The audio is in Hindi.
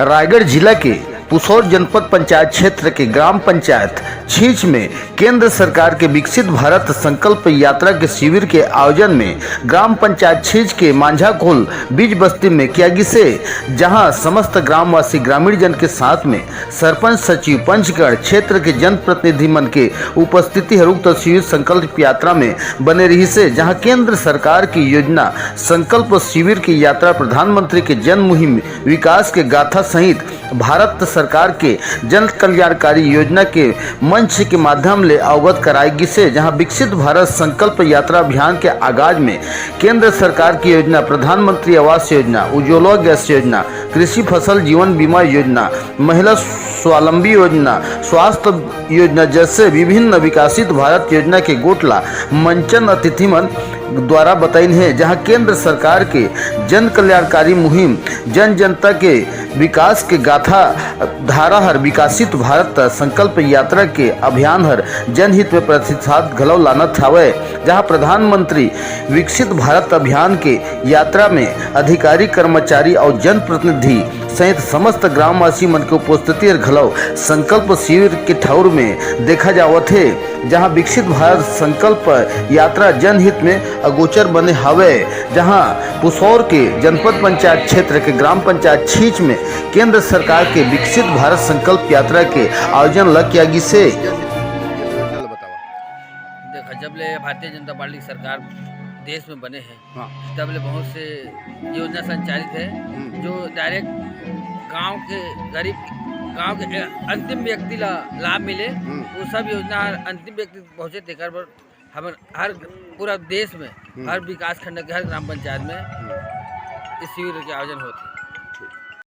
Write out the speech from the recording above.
रायगढ़ जिला के पुसौर जनपद पंचायत क्षेत्र के ग्राम पंचायत छींच में केंद्र सरकार के विकसित भारत संकल्प यात्रा के शिविर के आयोजन में ग्राम पंचायत छींच के मांझाखोल बीज बस्ती में किया गिसे, जहां समस्त ग्रामवासी ग्रामीण जन के साथ में सरपंच सचिव पंचगढ़ क्षेत्र के जनप्रतिनिधि मन के उपस्थिति हेतु शिविर संकल्प यात्रा में बने रही से, जहां केंद्र सरकार की योजना संकल्प शिविर की यात्रा प्रधानमंत्री के जन मुहिम विकास के गाथा सहित भारत सरकार के जन कल्याणकारी योजना के मंच के माध्यम से अवगत कराएगी से, जहां विकसित भारत संकल्प यात्रा अभियान के आगाज में केंद्र सरकार की योजना प्रधानमंत्री आवास योजना, उज्ज्वला गैस योजना, कृषि फसल जीवन बीमा योजना, महिला स्वावलंबी योजना, स्वास्थ्य योजना जैसे विभिन्न विकसित भारत योजना के गोटला मंचन अतिथि मन द्वारा बताई है, जहां केंद्र सरकार के जन कल्याणकारी मुहिम जन जनता के विकास के गाथा धारा हर विकसित भारत संकल्प यात्रा के अभियान हर जनहित में प्रतिसाद घलव लानत हवे, जहां प्रधानमंत्री विकसित भारत अभियान के यात्रा में अधिकारी कर्मचारी और जनप्रतिनिधि सहित समस्त ग्रामवासी मन के उपस्थिति घलव संकल्प शिविर के ठौर में देखा जावत है, जहां विकसित भारत संकल्प यात्रा जनहित में अगोचर बने हवे, जहां पुसौर के जनपद पंचायत क्षेत्र के ग्राम पंचायत छींच में केंद्र सरकार के विकसित भारत संकल्प यात्रा के आयोजन लग किया गई से। देखा जब ले भारतीय जनता पार्टी की सरकार देश में बने हैं तब ले बहुत से योजना संचालित है जो डायरेक्ट गांव के गरीब गांव के अंतिम व्यक्ति ला लाभ मिले, वो सब योजना अंतिम व्यक्ति पहुँचे तेकर पर हम हर पूरा देश में हर विकास खंड के हर ग्राम पंचायत में इस शिविर के आयोजन होते हैं।